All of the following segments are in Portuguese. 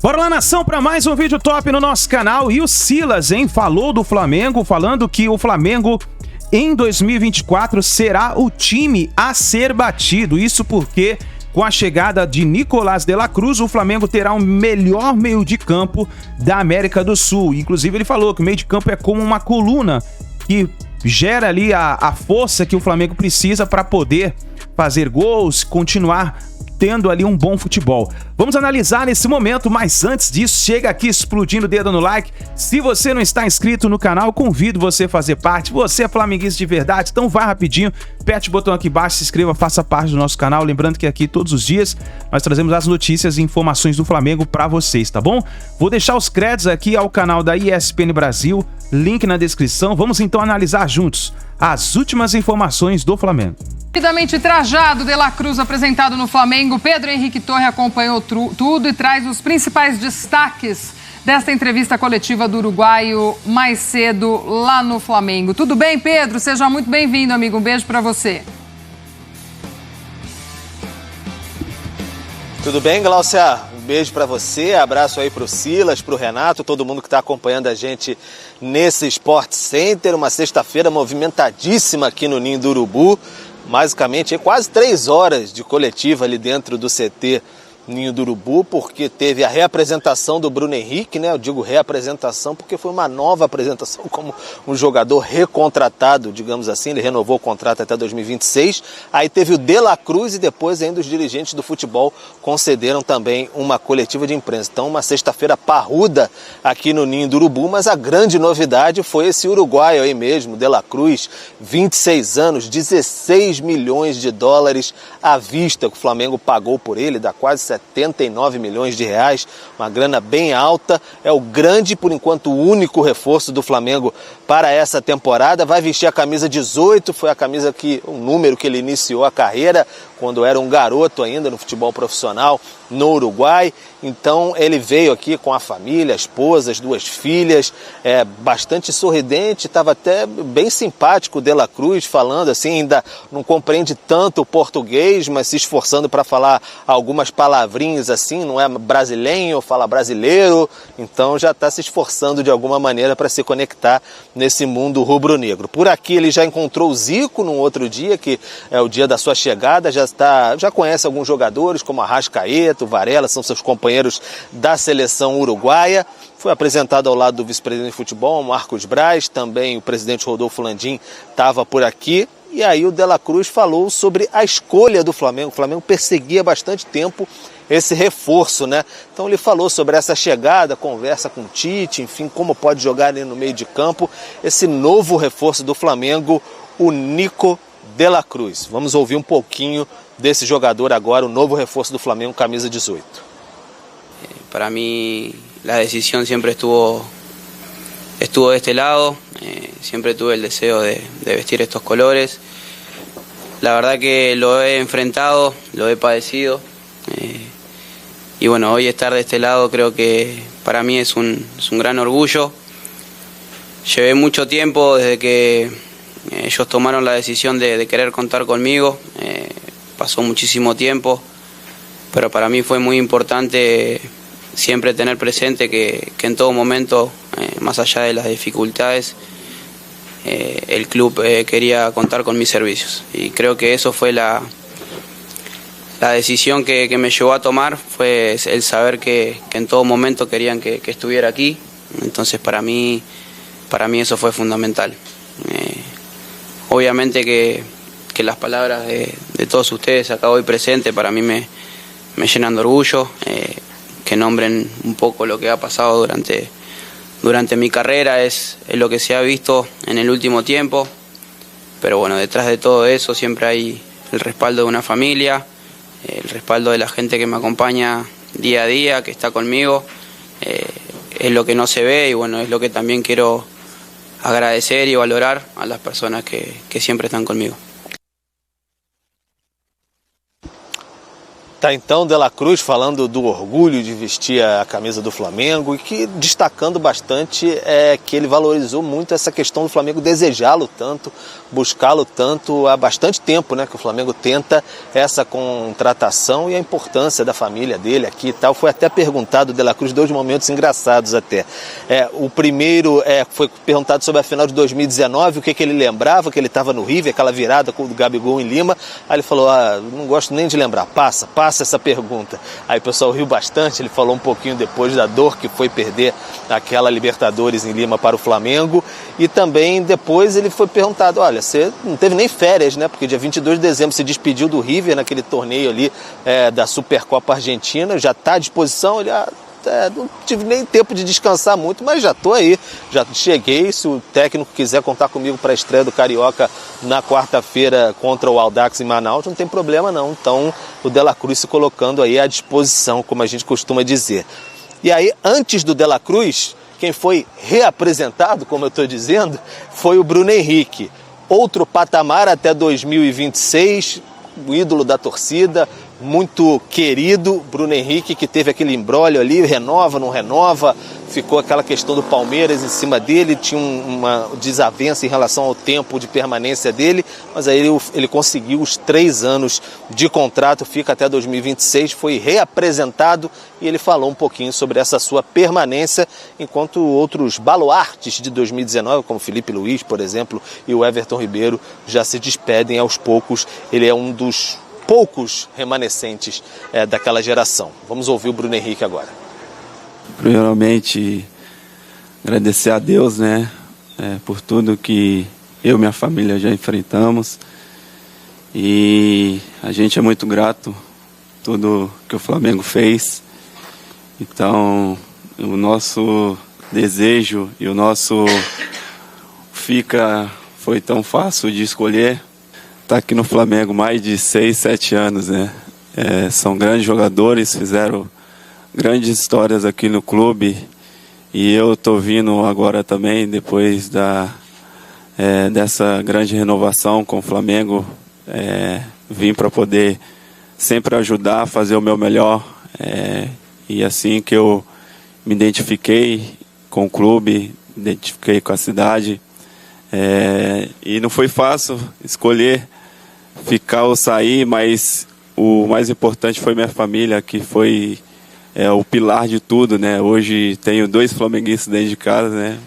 Bora lá, nação, para mais um vídeo top no nosso canal. E o Silas, falou do Flamengo, falando que o Flamengo em 2024 será o time a ser batido. Isso porque com a chegada de Nicolás de la Cruz, o Flamengo terá o melhor meio de campo da América do Sul. Inclusive ele falou que o meio de campo é como uma coluna que gera ali a força que o Flamengo precisa para poder fazer gols, continuar tendo ali um bom futebol. Vamos analisar nesse momento, mas antes disso, chega aqui explodindo o dedo no like. Se você não está inscrito no canal, convido você a fazer parte. Você é flamenguista de verdade, então vai rapidinho, aperte o botão aqui embaixo, se inscreva, faça parte do nosso canal. Lembrando que aqui todos os dias nós trazemos as notícias e informações do Flamengo para vocês, tá bom? Vou deixar os créditos aqui ao canal da ESPN Brasil, link na descrição. Vamos então analisar juntos as últimas informações do Flamengo. Rapidamente trajado, de la Cruz apresentado no Flamengo, Pedro Henrique Torre acompanhou tudo e traz os principais destaques desta entrevista coletiva do uruguaio mais cedo lá no Flamengo. Tudo bem, Pedro? Seja muito bem-vindo, amigo. Um beijo para você. Tudo bem, Glaucia? Um beijo para você, abraço aí para o Silas, para o Renato, todo mundo que está acompanhando a gente nesse Sport Center. Uma sexta-feira movimentadíssima aqui no Ninho do Urubu. Basicamente, quase 3 horas de coletiva ali dentro do CT Ninho do Urubu, porque teve a reapresentação do Bruno Henrique, né? Eu digo reapresentação porque foi uma nova apresentação como um jogador recontratado, digamos assim, ele renovou o contrato até 2026. Aí teve o De la Cruz e depois ainda os dirigentes do futebol concederam também uma coletiva de imprensa. Então, uma sexta-feira parruda aqui no Ninho do Urubu, mas a grande novidade foi esse uruguaio aí mesmo, De la Cruz, 26 anos, 16 milhões de dólares à vista que o Flamengo pagou por ele, dá quase 79 milhões de reais, uma grana bem alta. É o grande, por enquanto, o único reforço do Flamengo para essa temporada. Vai vestir a camisa 18, foi a camisa o número que ele iniciou a carreira, quando era um garoto ainda no futebol profissional no Uruguai. Então ele veio aqui com a família, a esposa, as 2 filhas, bastante sorridente, estava até bem simpático o De la Cruz, falando assim, ainda não compreende tanto o português, mas se esforçando para falar algumas palavrinhas assim, não é brasileiro, fala brasileiro, então já está se esforçando de alguma maneira para se conectar nesse mundo rubro-negro. Por aqui ele já encontrou o Zico num outro dia, que é o dia da sua chegada, já conhece alguns jogadores como Arrascaeta, o Varela, são seus companheiros da seleção uruguaia. Foi apresentado ao lado do vice-presidente de futebol, Marcos Braz, também o presidente Rodolfo Landim estava por aqui. E aí o De la Cruz falou sobre a escolha do Flamengo. O Flamengo perseguia há bastante tempo esse reforço, né? Então ele falou sobre essa chegada, conversa com o Tite, enfim, como pode jogar ali no meio de campo esse novo reforço do Flamengo, o Nico De la Cruz. Vamos ouvir um pouquinho desse jogador agora, o novo reforço do Flamengo, camisa 18. Para mí la decisión siempre estuvo de este lado, siempre tuve el deseo de vestir estos colores. La verdad que lo he enfrentado, lo he padecido, y bueno, hoy estar de este lado creo que para mí es un gran orgullo. Llevé mucho tiempo desde que ellos tomaron la decisión de querer contar conmigo, pasó muchísimo tiempo, pero para mí fue muy importante siempre tener presente que en todo momento, más allá de las dificultades, el club quería contar con mis servicios. Y creo que eso fue la decisión que me llevó a tomar, fue el saber que en todo momento querían que estuviera aquí. Entonces para mí eso fue fundamental. Obviamente que las palabras de todos ustedes acá hoy presentes para mí me llenan de orgullo, que nombren un poco lo que ha pasado durante mi carrera, es lo que se ha visto en el último tiempo, pero bueno, detrás de todo eso siempre hay el respaldo de una familia, el respaldo de la gente que me acompaña día a día, que está conmigo, es lo que no se ve y bueno, es lo que también quiero agradecer y valorar a las personas que siempre están conmigo. Tá então De La Cruz falando do orgulho de vestir a camisa do Flamengo e que destacando bastante que ele valorizou muito essa questão do Flamengo desejá-lo tanto, buscá-lo tanto há bastante tempo, né, que o Flamengo tenta essa contratação e a importância da família dele aqui e tal. Foi até perguntado De La Cruz, 2 momentos engraçados até. O primeiro foi perguntado sobre a final de 2019, o que ele lembrava, que ele estava no River, aquela virada com o Gabigol em Lima. Aí ele falou, não gosto nem de lembrar, passa essa pergunta. Aí o pessoal riu bastante, ele falou um pouquinho depois da dor que foi perder aquela Libertadores em Lima para o Flamengo, e também depois ele foi perguntado, olha, você não teve nem férias, né, porque dia 22 de dezembro se despediu do River naquele torneio ali da Supercopa Argentina, já está à disposição, ele não tive nem tempo de descansar muito, mas já estou aí, já cheguei. Se o técnico quiser contar comigo para a estreia do Carioca na quarta-feira contra o Audax em Manaus, não tem problema não. Então o De La Cruz se colocando aí à disposição, como a gente costuma dizer. E aí, antes do De La Cruz, quem foi reapresentado, como eu estou dizendo, foi o Bruno Henrique. Outro patamar até 2026, o ídolo da torcida, muito querido, Bruno Henrique, que teve aquele imbróglio ali, renova, não renova, ficou aquela questão do Palmeiras em cima dele, tinha uma desavença em relação ao tempo de permanência dele, mas aí ele conseguiu os 3 anos de contrato, fica até 2026, foi reapresentado e ele falou um pouquinho sobre essa sua permanência, enquanto outros baluartes de 2019, como Felipe Luiz, por exemplo, e o Everton Ribeiro, já se despedem aos poucos. Ele é um dos poucos remanescentes daquela geração. Vamos ouvir o Bruno Henrique agora. Primeiramente, agradecer a Deus, né, por tudo que eu e minha família já enfrentamos, e a gente é muito grato tudo que o Flamengo fez. Então, o nosso desejo e o nosso foi tão fácil de escolher. Tá aqui no Flamengo mais de 6, 7 anos, né? São grandes jogadores, fizeram grandes histórias aqui no clube, e eu tô vindo agora também, depois dessa grande renovação com o Flamengo, vim para poder sempre ajudar, fazer o meu melhor, e assim que eu me identifiquei com o clube, identifiquei com a cidade, e não foi fácil escolher ficar ou sair, mas o mais importante foi minha família, que foi o pilar de tudo, né? Hoje tenho 2 flamenguistas dentro de casa, né?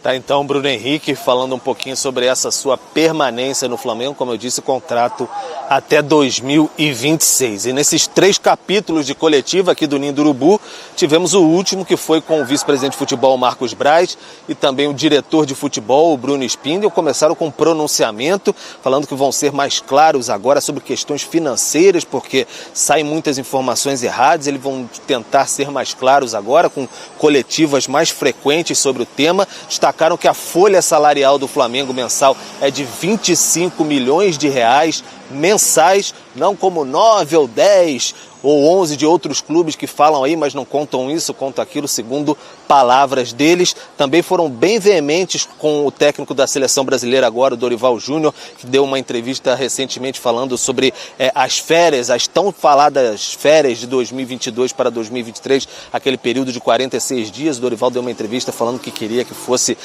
Tá então Bruno Henrique falando um pouquinho sobre essa sua permanência no Flamengo, como eu disse, contrato até 2026. E nesses 3 capítulos de coletiva aqui do Ninho do Urubu, tivemos o último, que foi com o vice-presidente de futebol Marcos Braz e também o diretor de futebol, o Bruno Spindel. Começaram com um pronunciamento, falando que vão ser mais claros agora sobre questões financeiras, porque saem muitas informações erradas. Eles vão tentar ser mais claros agora, com coletivas mais frequentes sobre o tema. Destacaram que a folha salarial do Flamengo mensal é de 25 milhões de reais mensais, não como 9 ou 10 ou 11 de outros clubes que falam aí, mas não contam isso, contam aquilo, segundo palavras deles. Também foram bem veementes com o técnico da seleção brasileira agora, o Dorival Júnior, que deu uma entrevista recentemente falando sobre as férias, as tão faladas férias de 2022 para 2023, aquele período de 46 dias. O Dorival deu uma entrevista falando que queria que fosse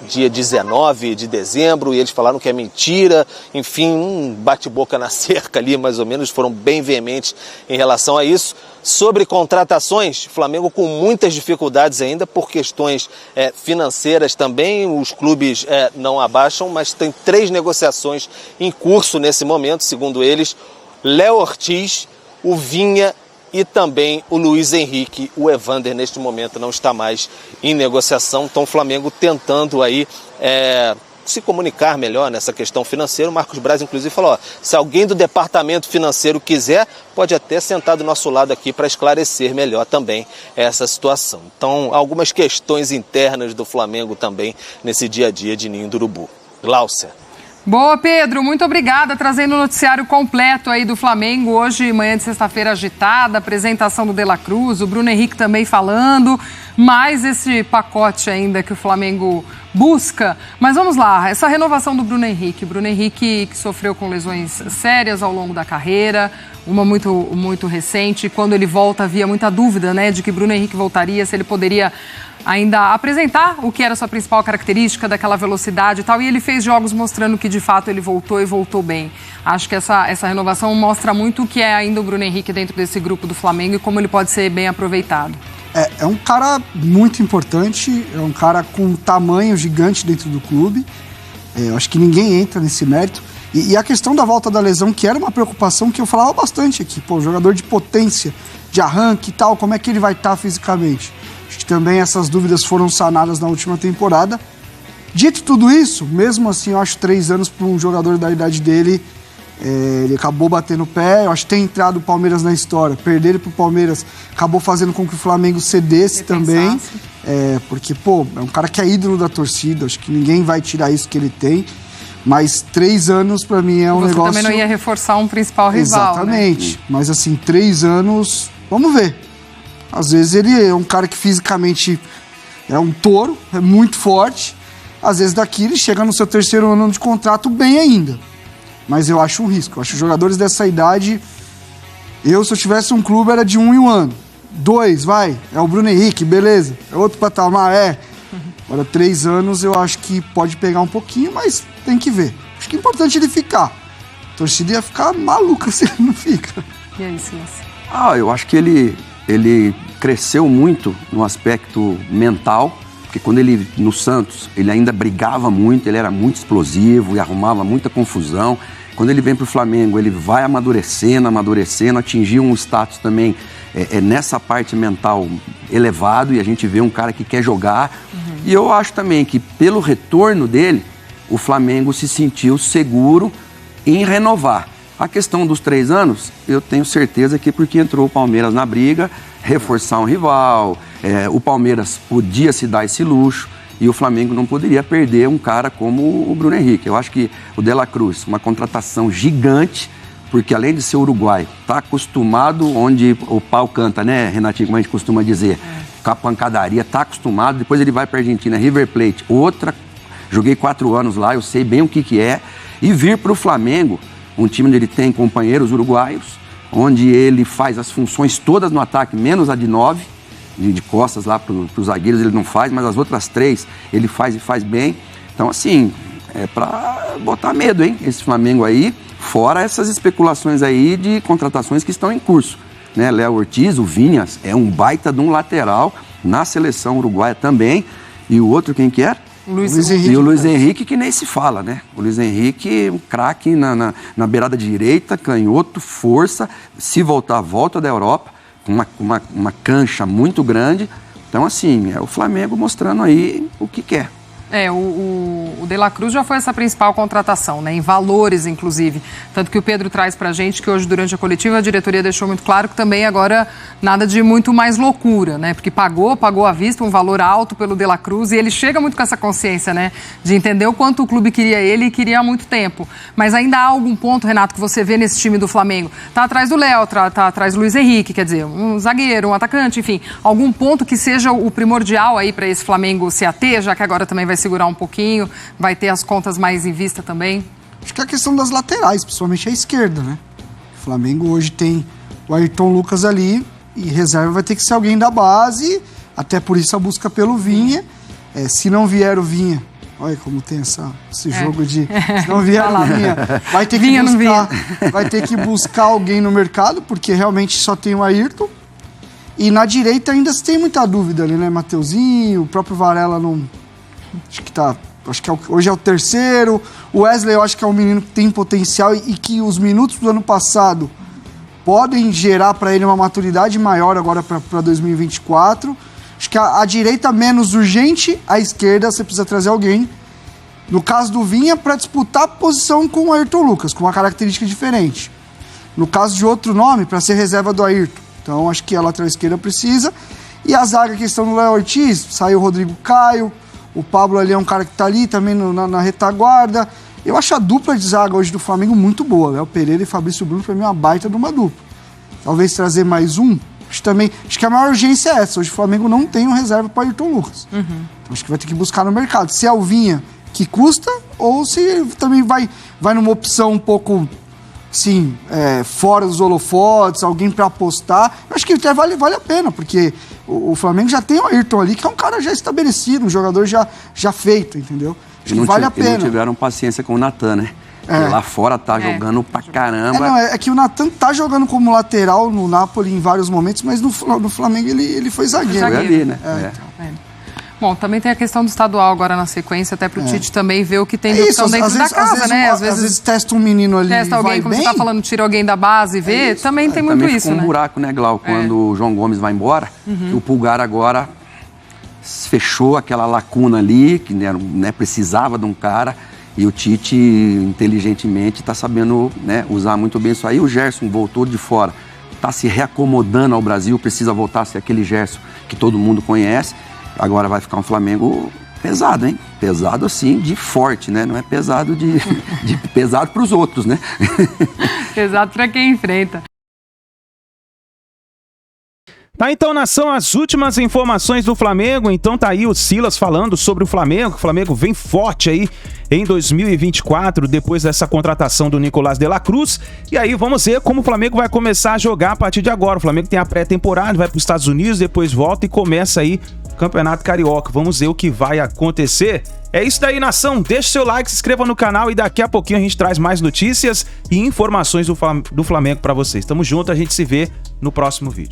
dia 19 de dezembro, e eles falaram que é mentira. Enfim, um bate-boca na cerca ali, mais ou menos, foram bem veementes em relação a isso. Sobre contratações, Flamengo com muitas dificuldades ainda por questões financeiras também. Os clubes não abaixam, mas tem 3 negociações em curso nesse momento, segundo eles: Léo Ortiz, o Vinha e também o Luiz Henrique. O Evander neste momento não está mais em negociação, então o Flamengo tentando aí se comunicar melhor nessa questão financeira. O Marcos Braz, inclusive, falou: se alguém do departamento financeiro quiser, pode até sentar do nosso lado aqui para esclarecer melhor também essa situação. Então, algumas questões internas do Flamengo também nesse dia a dia de Ninho do Urubu. Gláucia. Boa, Pedro, muito obrigada, trazendo o noticiário completo aí do Flamengo. Hoje, manhã de sexta-feira agitada, apresentação do De La Cruz, o Bruno Henrique também falando, mais esse pacote ainda que o Flamengo busca. Mas vamos lá, essa renovação do Bruno Henrique. Bruno Henrique que sofreu com lesões sérias ao longo da carreira, uma muito recente. Quando ele volta havia muita dúvida, né, de que Bruno Henrique voltaria, se ele poderia ainda apresentar o que era a sua principal característica, daquela velocidade e tal. E ele fez jogos mostrando que de fato ele voltou e voltou bem. Acho que essa renovação mostra muito o que é ainda o Bruno Henrique dentro desse grupo do Flamengo e como ele pode ser bem aproveitado. É um cara muito importante, é um cara com um tamanho gigante dentro do clube. Eu acho que ninguém entra nesse mérito. E a questão da volta da lesão, que era uma preocupação que eu falava bastante aqui. Pô, jogador de potência, de arranque e tal, como é que ele vai estar fisicamente? Acho que também essas dúvidas foram sanadas na última temporada. Dito tudo isso, mesmo assim, eu acho 3 anos para um jogador da idade dele, ele acabou batendo o pé. Eu acho que ter entrado o Palmeiras na história, perder ele pro Palmeiras, acabou fazendo com que o Flamengo cedesse também. Porque, pô, é um cara que é ídolo da torcida, acho que ninguém vai tirar isso que ele tem. Mas 3 anos, pra mim, é um negócio... Você também não ia reforçar um principal rival, exatamente, né? Mas assim, 3 anos, vamos ver. Às vezes ele é um cara que fisicamente é um touro, é muito forte. Às vezes daqui ele chega no seu 3º ano de contrato bem ainda. Mas eu acho um risco. Eu acho jogadores dessa idade... se eu tivesse um clube, era de 1 em 1 ano. 2, vai. É o Bruno Henrique, beleza. É outro patamar, Agora, 3 anos eu acho que pode pegar um pouquinho, mas tem que ver. Acho que é importante ele ficar. A torcida ia ficar maluca se ele não fica. E aí, Silas? Eu acho que ele cresceu muito no aspecto mental, porque quando ele, no Santos, ele ainda brigava muito, ele era muito explosivo e arrumava muita confusão. Quando ele vem para o Flamengo, ele vai amadurecendo, atingiu um status também nessa parte mental elevado, e a gente vê um cara que quer jogar. E eu acho também que, pelo retorno dele, o Flamengo se sentiu seguro em renovar. A questão dos 3 anos, eu tenho certeza que porque entrou o Palmeiras na briga, reforçar um rival, o Palmeiras podia se dar esse luxo e o Flamengo não poderia perder um cara como o Bruno Henrique. Eu acho que o De La Cruz, uma contratação gigante, porque além de ser uruguaio, está acostumado onde o pau canta, né, Renatinho, como a gente costuma dizer, com a pancadaria, está acostumado. Depois ele vai para a Argentina, River Plate, joguei 4 anos lá, eu sei bem o que é, e vir para o Flamengo, um time onde ele tem companheiros uruguaios, onde ele faz as funções todas no ataque, menos a de 9, de costas lá para os zagueiros ele não faz, mas as outras 3 ele faz e faz bem. Então, assim, é para botar medo, hein, esse Flamengo aí, fora essas especulações aí de contratações que estão em curso, né? Léo Ortiz, o Vinhas, é um baita de um lateral na seleção uruguaia também. E o outro, quem que era? Luiz Henrique. E o Luiz Henrique, que nem se fala, né? O Luiz Henrique, um craque na beirada direita, canhoto, força. Se voltar, volta da Europa, com uma cancha muito grande. Então, assim, é o Flamengo mostrando aí o que quer. O De La Cruz já foi essa principal contratação, né? Em valores, inclusive. Tanto que o Pedro traz pra gente que hoje, durante a coletiva, a diretoria deixou muito claro que também agora nada de muito mais loucura, né? Porque pagou à vista um valor alto pelo De La Cruz e ele chega muito com essa consciência, né? De entender o quanto o clube queria ele e queria há muito tempo. Mas ainda há algum ponto, Renato, que você vê nesse time do Flamengo? Tá atrás do Léo, tá atrás do Luiz Henrique, quer dizer, um zagueiro, um atacante, enfim. Algum ponto que seja o primordial aí pra esse Flamengo se ater, já que agora também vai segurar um pouquinho, vai ter as contas mais em vista também? Acho que é a questão das laterais, principalmente a esquerda, né? O Flamengo hoje tem o Ayrton Lucas ali e reserva vai ter que ser alguém da base, até por isso a busca pelo Vinha. Se não vier o Vinha, olha como tem esse jogo de... Se não vier o Vinha, vai ter que buscar alguém no mercado, porque realmente só tem o Ayrton. E na direita ainda se tem muita dúvida ali, né? Mateuzinho, o próprio Varela não... Acho que hoje é o 3º. O Wesley eu acho que é um menino que tem potencial e que os minutos do ano passado podem gerar para ele uma maturidade maior agora para 2024. Acho que a direita menos urgente, a esquerda você precisa trazer alguém. No caso do Vinha, para disputar a posição com o Ayrton Lucas, com uma característica diferente. No caso de outro nome, para ser reserva do Ayrton. Então acho que a lateral esquerda precisa. E a zaga, a questão do Léo Ortiz, saiu o Rodrigo Caio. O Pablo ali é um cara que tá ali também na retaguarda. Eu acho a dupla de zaga hoje do Flamengo muito boa. Léo Pereira e Fabrício Bruno, pra mim, é uma baita de uma dupla. Talvez trazer mais um, Acho que a maior urgência é essa. Hoje o Flamengo não tem um reserva para Ayrton Lucas. Então acho que vai ter que buscar no mercado. Se é o Vinha que custa, ou se também vai numa opção um pouco, sim, fora dos holofotes, alguém para apostar. Eu acho que até vale a pena, porque o Flamengo já tem o Ayrton ali, que é um cara já estabelecido, um jogador já feito, entendeu? Acho que vale a pena. Não tiveram paciência com o Natan, né? Lá fora tá jogando pra caramba. É que o Natan tá jogando como lateral no Napoli em vários momentos, mas no Flamengo ele foi zagueiro. Foi ali, né? Bom, também tem a questão do estadual agora na sequência, até pro Tite também ver o que tem de opção dentro da casa, né? Às vezes testa um menino ali, testa alguém, como você tá falando, tira alguém da base e vê, também tem muito também isso, ficou né? um buraco, né, Glau? Quando o João Gomes vai embora, o Pulgar agora fechou aquela lacuna ali, que né, precisava de um cara, e o Tite, inteligentemente, está sabendo, né, usar muito bem isso aí. O Gerson voltou de fora, está se reacomodando ao Brasil, precisa voltar a ser aquele Gerson que todo mundo conhece. Agora vai ficar um Flamengo pesado, hein? Pesado assim, de forte, né? Não é pesado de pesado para os outros, né? Pesado para quem enfrenta. Tá, então, nação, as últimas informações do Flamengo. Então tá aí o Silas falando sobre o Flamengo. O Flamengo vem forte aí em 2024, depois dessa contratação do Nicolás de la Cruz. E aí vamos ver como o Flamengo vai começar a jogar a partir de agora. O Flamengo tem a pré-temporada, vai para os Estados Unidos, depois volta e começa aí o Campeonato Carioca. Vamos ver o que vai acontecer. É isso daí, nação. Deixe seu like, se inscreva no canal e daqui a pouquinho a gente traz mais notícias e informações do Flamengo para vocês. Tamo junto, a gente se vê no próximo vídeo.